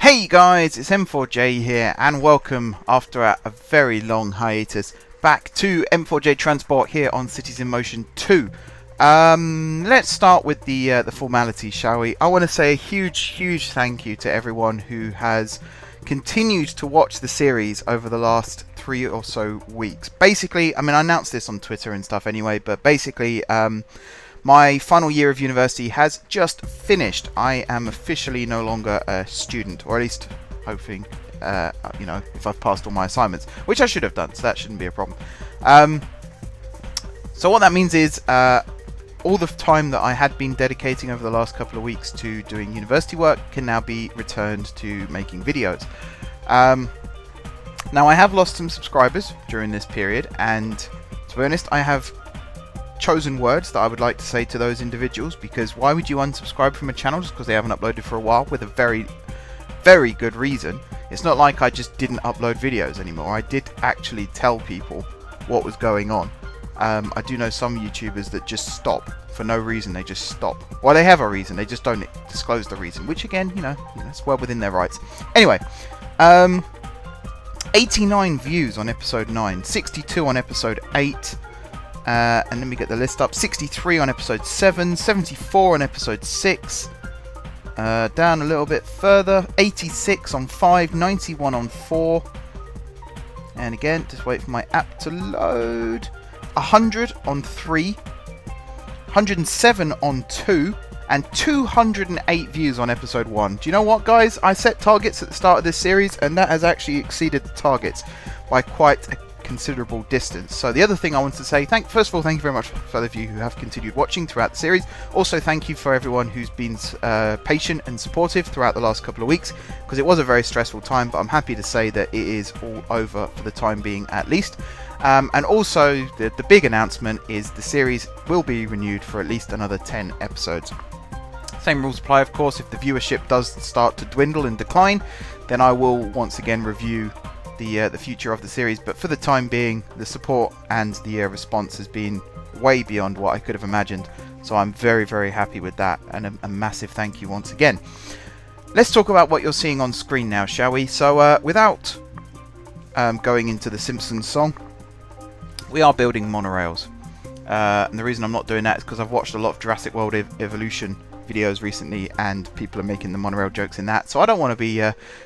Hey guys, it's M4J here, and welcome after a very long hiatus back to M4J Transport here on Cities in Motion 2. Let's start with the formalities, shall we? I want to say a huge thank you to everyone who has continued to watch the series over the last 3 or so weeks. Basically, I mean, I announced this on Twitter and stuff anyway, but basically, my final year of university has just finished. I am officially no longer a student, or at least hoping, you know, if I've passed all my assignments, which I should have done, so that shouldn't be a problem. So what that means is all the time that I had been dedicating over the last couple of weeks to doing university work can now be returned to making videos. Now I have lost some subscribers during this period, and to be honest, I have chosen words that I would like to say to those individuals, because why would you unsubscribe from a channel just because they haven't uploaded for a while with a very good reason? It's not like I just didn't upload videos anymore. I did actually tell people what was going on. I do know some YouTubers that just stop for no reason. They just stop. Well, they have a reason, they just don't disclose the reason, which again, you know, that's well within their rights. Anyway, 89 views on episode 9, 62 on episode 8, and let me get the list up. 63 on episode 7, 74 on episode 6, down a little bit further, 86 on 5, 91 on 4, and again, just wait for my app to load, 100 on 3, 107 on 2, and 208 views on episode 1. Do you know what, guys? I set targets at the start of this series, and that has actually exceeded the targets by quite a considerable distance. So the other thing I wanted to say, first of all, thank you very much for those of you who have continued watching throughout the series. Also, thank you for everyone who's been patient and supportive throughout the last couple of weeks, because it was a very stressful time, but I'm happy to say that it is all over for the time being at least. And also, the big announcement is the series will be renewed for at least another 10 episodes. Same rules apply, of course. If the viewership does start to dwindle and decline, then I will once again review the future of the series, but for the time being, the support and the response has been way beyond what I could have imagined, so I'm very happy with that, and a massive thank you once again. Let's talk about what you're seeing on screen now, shall we? So without going into the Simpsons song, we are building monorails, and the reason I'm not doing that is because I've watched a lot of Jurassic World Evolution videos recently, and people are making the monorail jokes in that, so I don't want to be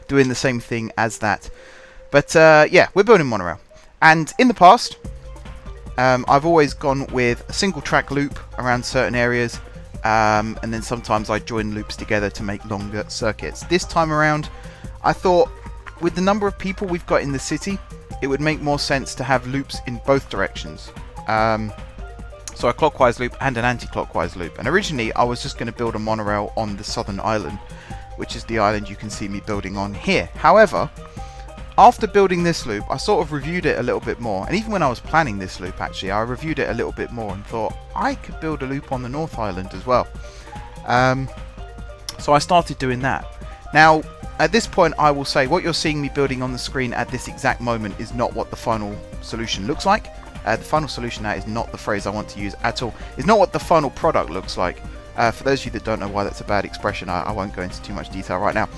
doing the same thing as that. But yeah, we're building Monorail, and in the past I've always gone with a single track loop around certain areas, and then sometimes I join loops together to make longer circuits. This time around, I thought with the number of people we've got in the city, it would make more sense to have loops in both directions. So a clockwise loop and an anti-clockwise loop, and originally I was just going to build a monorail on the southern island, which is the island you can see me building on here. However, after building this loop, I sort of reviewed it a little bit more, and even when I was planning this loop, actually, I reviewed it a little bit more and thought I could build a loop on the North Island as well. So I started doing that. Now, at this point, I will say what you're seeing me building on the screen at this exact moment is not what the final solution looks like. The final solution, that is not the phrase I want to use at all. It's not what the final product looks like. For those of you that don't know why that's a bad expression, I won't go into too much detail right now.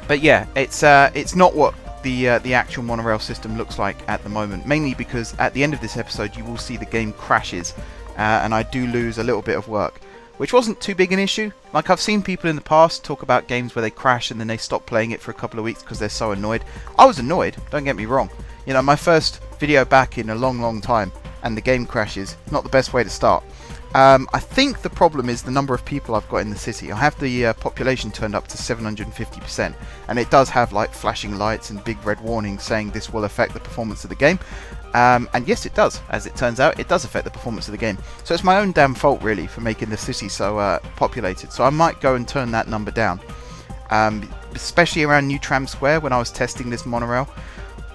But yeah, it's not what the actual monorail system looks like at the moment, mainly because at the end of this episode you will see the game crashes, and I do lose a little bit of work, which wasn't too big an issue. Like, I've seen people in the past talk about games where they crash and then they stop playing it for a couple of weeks because they're so annoyed. I was annoyed, don't get me wrong. You know, my first video back in a long time, and the game crashes, not the best way to start. I think the problem is the number of people I've got in the city. I have the population turned up to 750%, and it does have like flashing lights and big red warnings saying this will affect the performance of the game. And yes, it does. As it turns out, it does affect the performance of the game. So it's my own damn fault, really, for making the city so populated. So I might go and turn that number down, especially around New Tram Square when I was testing this monorail.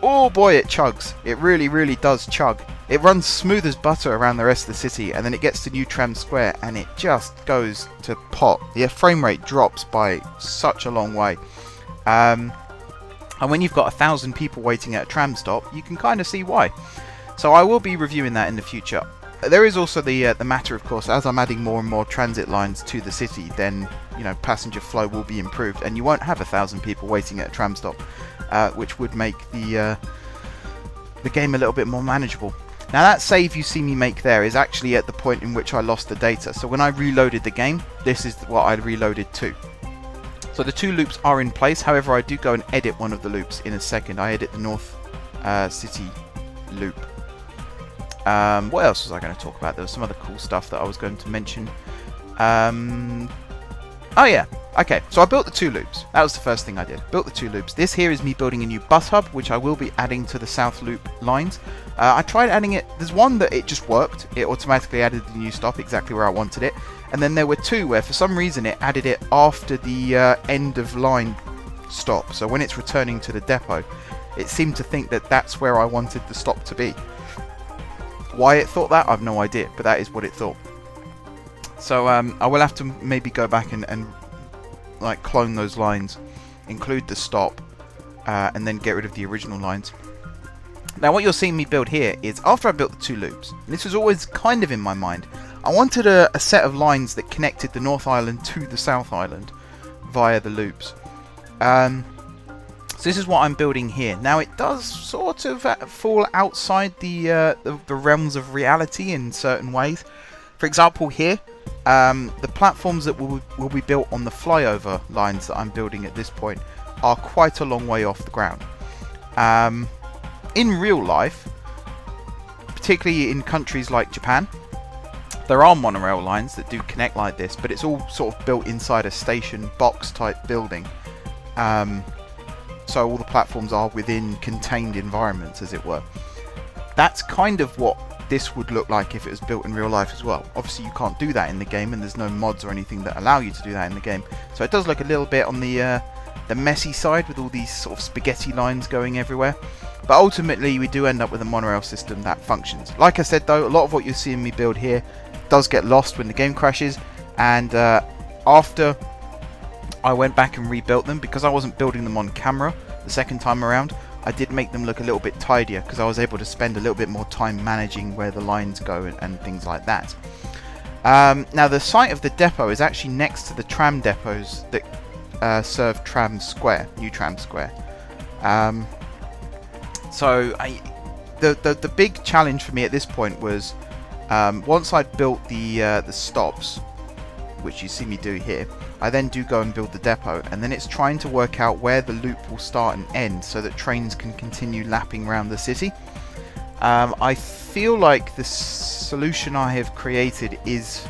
Oh boy, it chugs. It really does chug. It runs smooth as butter around the rest of the city, and then it gets to New Tram Square and it just goes to pot. The frame rate drops by such a long way. And when you've got 1,000 people waiting at a tram stop, you can kind of see why. So I will be reviewing that in the future. there is also the matter, of course, as I'm adding more and more transit lines to the city, then passenger flow will be improved, and you won't have 1,000 people waiting at a tram stop, which would make the game a little bit more manageable. Now that save you see me make there is actually at the point in which I lost the data. So when I reloaded the game, this is what I reloaded to. So the 2 loops are in place. However, I do go and edit one of the loops in a second. I edit the North City loop. What else was I going to talk about? There was some other cool stuff that I was going to mention. Oh yeah, okay, so I built the 2 loops. That was the first thing I did. Built the 2 loops. This here is me building a new bus hub, which I will be adding to the South Loop lines. I tried adding it. There's one that it just worked. It automatically added the new stop exactly where I wanted it. And then there were 2 where for some reason it added it after the end of line stop. So when it's returning to the depot, it seemed to think that that's where I wanted the stop to be. Why it thought that, I've no idea, but that is what it thought. So I will have to maybe go back and like clone those lines, include the stop, and then get rid of the original lines. Now what you're seeing me build here is after I built the 2 loops, and this was always kind of in my mind, I wanted a set of lines that connected the North Island to the South Island via the loops. So this is what I'm building here. Now it does sort of fall outside the realms of reality in certain ways. For example here, the platforms that will be built on the flyover lines that I'm building at this point are quite a long way off the ground. In real life, particularly in countries like Japan, there are monorail lines that do connect like this, but it's all sort of built inside a station box type building. So all the platforms are within contained environments, as it were. That's kind of what this would look like if it was built in real life as well. Obviously you can't do that in the game, and there's no mods or anything that allow you to do that in the game. So it does look a little bit on the messy side with all these sort of spaghetti lines going everywhere. But ultimately we do end up with a monorail system that functions. Like I said though, a lot of what you're seeing me build here does get lost when the game crashes, and after I went back and rebuilt them, because I wasn't building them on camera the second time around, I did make them look a little bit tidier because I was able to spend a little bit more time managing where the lines go and things like that. Now the site of the depot is actually next to the tram depots that serve Tram Square, New Tram Square. So the big challenge for me at this point was once I'd built the stops, which you see me do here, I then do go and build the depot, and then it's trying to work out where the loop will start and end so that trains can continue lapping around the city. I feel like the solution I have created is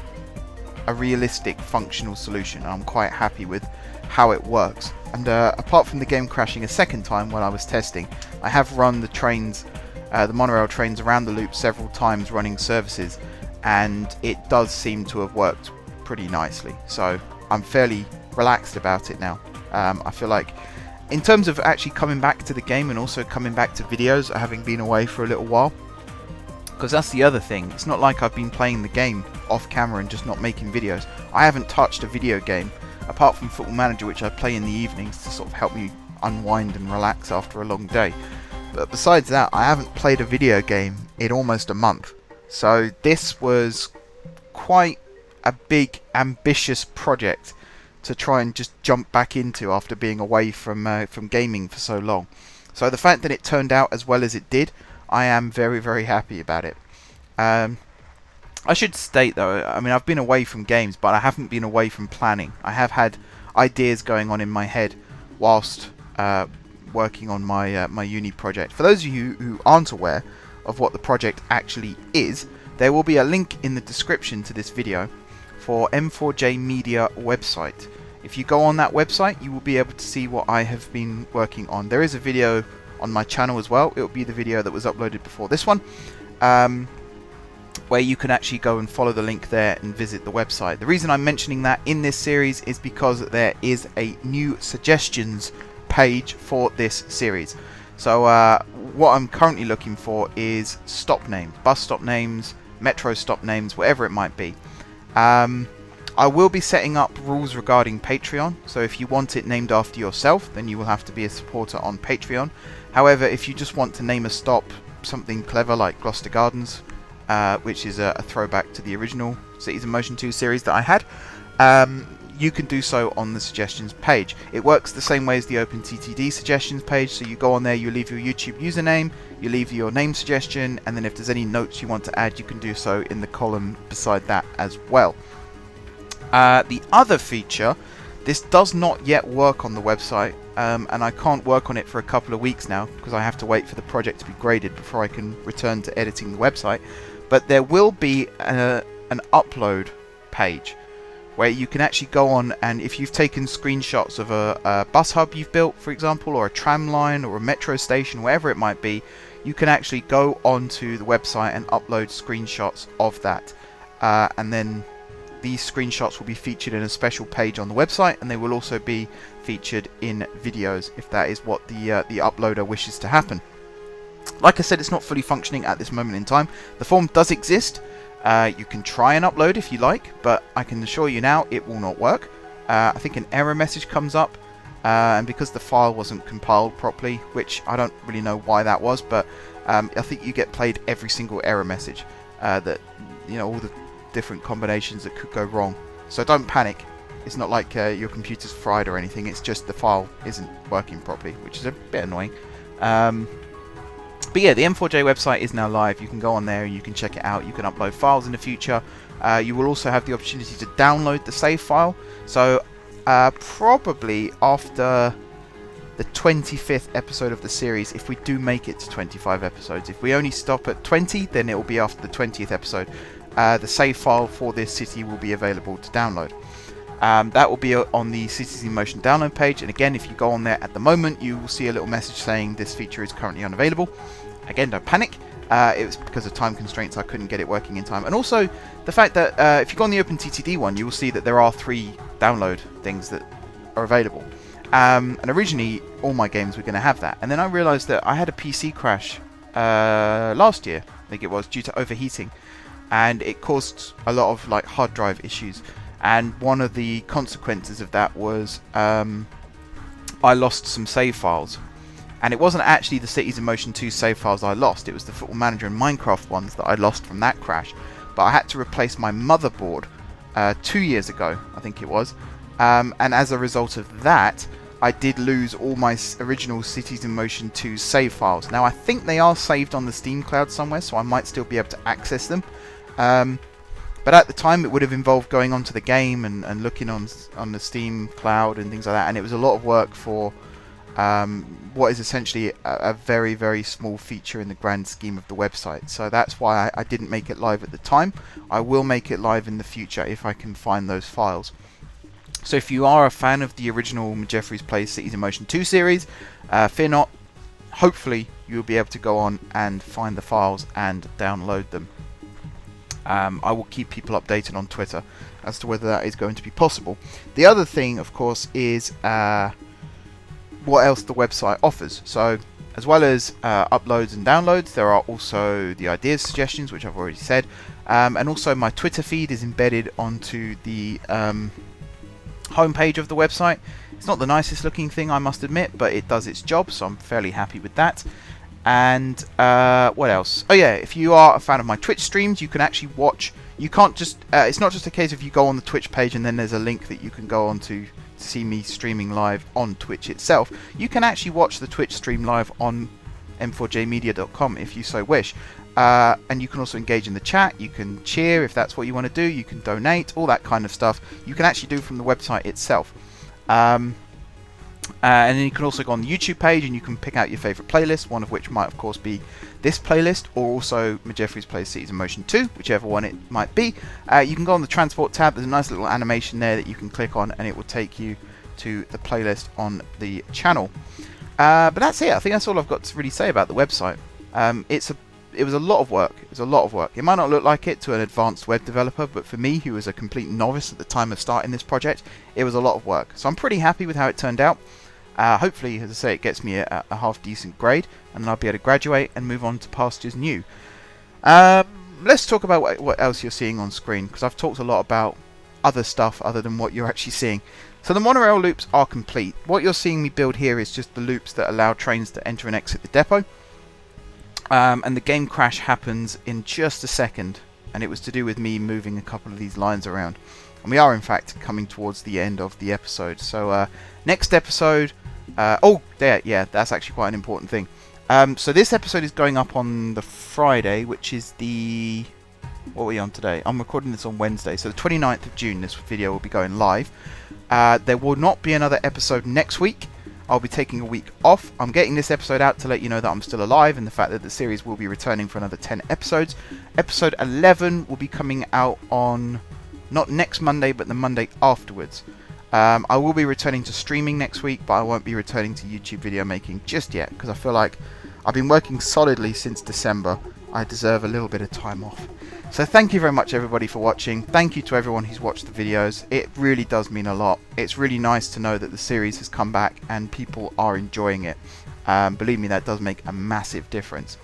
a realistic functional solution. I'm quite happy with how it works, and apart from the game crashing a second time when I was testing, I have run the trains, the monorail trains around the loop several times running services, and it does seem to have worked pretty nicely. So I'm fairly relaxed about it now. I feel like in terms of actually coming back to the game and also coming back to videos, having been away for a little while, because that's the other thing, it's not like I've been playing the game off camera and just not making videos. I haven't touched a video game apart from Football Manager, which I play in the evenings to sort of help me unwind and relax after a long day. But besides that, I haven't played a video game in almost a month. So this was quite a big ambitious project to try and just jump back into after being away from gaming for so long. So the fact that it turned out as well as it did, I am very, very happy about it. I should state though, I mean, I've been away from games, but I haven't been away from planning. I have had ideas going on in my head whilst working on my my uni project. For those of you who aren't aware of what the project actually is, there will be a link in the description to this video for M4J Media website. If you go on that website, you will be able to see what I have been working on. There is a video on my channel as well. It will be the video that was uploaded before this one, where you can actually go and follow the link there and visit the website. The reason I'm mentioning that in this series is because there is a new suggestions page for this series. So what I'm currently looking for is stop names, bus stop names, metro stop names, whatever it might be. I will be setting up rules regarding Patreon, so if you want it named after yourself, then you will have to be a supporter on Patreon. However, if you just want to name a stop something clever like Gloucester Gardens, which is a throwback to the original Cities in Motion 2 series that I had, you can do so on the suggestions page. It works the same way as the OpenTTD suggestions page, so you go on there, you leave your YouTube username, you leave your name suggestion, and then if there's any notes you want to add, you can do so in the column beside that as well. The other feature, this does not yet work on the website, and I can't work on it for a couple of weeks now because I have to wait for the project to be graded before I can return to editing the website, but there will be an upload page where you can actually go on, and if you've taken screenshots of a bus hub you've built, for example, or a tram line or a metro station, wherever it might be, you can actually go onto the website and upload screenshots of that, and then these screenshots will be featured in a special page on the website, and they will also be featured in videos if that is what the uploader wishes to happen. Like I said, it's not fully functioning at this moment in time. The form does exist. You can try and upload if you like, but I can assure you now it will not work. I think an error message comes up, and because the file wasn't compiled properly, which I don't really know why that was, but I think you get played every single error message, that, you know, all the different combinations that could go wrong. So don't panic. It's not like your computer's fried or anything, it's just the file isn't working properly, which is a bit annoying. But yeah, the M4J website is now live. You can go on there and you can check it out. You can upload files in the future. You will also have the opportunity to download the save file. So probably after the 25th episode of the series, if we do make it to 25 episodes. If we only stop at 20, then it will be after the 20th episode. The save file for this city will be available to download. That will be on the Cities in Motion download page, and again, if you go on there at the moment, you will see a little message saying this feature is currently unavailable. Again, don't panic. It was because of time constraints, I couldn't get it working in time. And also, the fact that if you go on the OpenTTD one, you will see that there are 3 download things that are available. And originally, all my games were going to have that. And then I realised that I had a PC crash last year, I think it was, due to overheating. And it caused a lot of like hard drive issues. And one of the consequences of that was I lost some save files. And it wasn't actually the Cities in Motion 2 save files I lost, it was the Football Manager and Minecraft ones that I lost from that crash. But I had to replace my motherboard 2 years ago, I think it was. And as a result of that, I did lose all my original Cities in Motion 2 save files. Now I think they are saved on the Steam cloud somewhere, so I might still be able to access them. But at the time it would have involved going onto the game and looking on the Steam cloud and things like that, and it was a lot of work for what is essentially a very, very small feature in the grand scheme of the website. So that's why I didn't make it live at the time. I will make it live in the future if I can find those files. So if you are a fan of the original Jeffries Plays Cities in Motion 2 series, fear not, hopefully you'll be able to go on and find the files and download them. I will keep people updated on Twitter as to whether that is going to be possible. The other thing, of course, is what else the website offers. So as well as uploads and downloads, there are also the ideas suggestions, which I've already said, and also my Twitter feed is embedded onto the homepage of the website. It's not the nicest looking thing, I must admit, but it does its job, so I'm fairly happy with that. And what else? Oh yeah, if you are a fan of my Twitch streams, you can actually watch. You can't just it's not just a case of you go on the Twitch page and then there's a link that you can go on to see me streaming live on Twitch itself. You can actually watch the Twitch stream live on m4jmedia.com if you so wish, and you can also engage in the chat. You can cheer if that's what you want to do. You can donate, all that kind of stuff you can actually do from the website itself. And then you can also go on the YouTube page and you can pick out your favourite playlist, one of which might of course be this playlist, or also Jeffries Plays Cities in Motion 2, whichever one it might be. You can go on the transport tab, there's a nice little animation there that you can click on and it will take you to the playlist on the channel. But that's it, I think that's all I've got to really say about the website. It was a lot of work. It was a lot of work. It might not look like it to an advanced web developer, but for me, who was a complete novice at the time of starting this project, it was a lot of work. So I'm pretty happy with how it turned out. Hopefully, as I say, it gets me a half-decent grade, and then I'll be able to graduate and move on to pastures new. Let's talk about what else you're seeing on screen, because I've talked a lot about other stuff other than what you're actually seeing. So the monorail loops are complete. What you're seeing me build here is just the loops that allow trains to enter and exit the depot. and the game crash happens in just a second, and it was to do with me moving a couple of these lines around. And we are in fact coming towards the end of the episode. So next episode, yeah, that's actually quite an important thing. So this episode is going up on the Friday, which is the... what are we on today? I'm recording this on Wednesday, so the 29th of June this video will be going live. There will not be another episode next week. I'll be taking a week off. I'm getting this episode out to let you know that I'm still alive and the fact that the series will be returning for another 10 episodes. Episode 11 will be coming out on not next Monday, but the Monday afterwards. I will be returning to streaming next week, but I won't be returning to YouTube video making just yet, because I feel like I've been working solidly since December. I deserve a little bit of time off. So thank you very much everybody for watching. Thank you to everyone who's watched the videos. It really does mean a lot. It's really nice to know that the series has come back and people are enjoying it. Believe me, that does make a massive difference.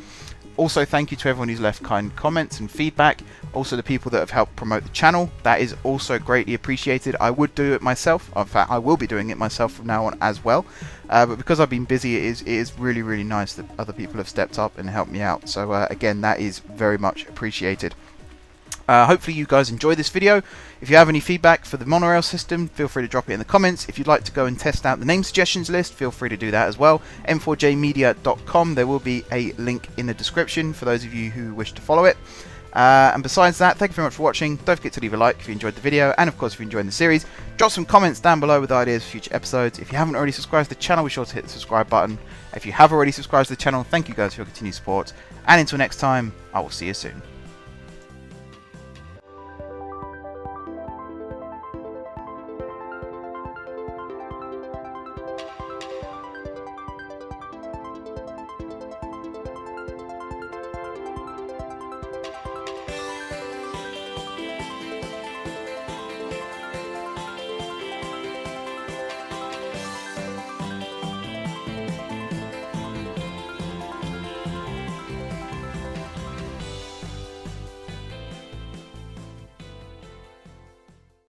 Also, thank you to everyone who's left kind comments and feedback. Also, the people that have helped promote the channel. That is also greatly appreciated. I would do it myself. In fact, I will be doing it myself from now on as well. But because I've been busy, it is really, really nice that other people have stepped up and helped me out. So, again, that is very much appreciated. Hopefully you guys enjoy this video. If you have any feedback for the Monorail system, feel free to drop it in the comments. If you'd like to go and test out the name suggestions list, feel free to do that as well. M4jmedia.com. There will be a link in the description for those of you who wish to follow it. And besides that, thank you very much for watching. Don't forget to leave a like if you enjoyed the video, and of course if you're enjoying the series, drop some comments down below with ideas for future episodes. If you haven't already subscribed to the channel, be sure to hit the subscribe button. If you have already subscribed to the channel, thank you guys for your continued support, and until next time, I will see you soon.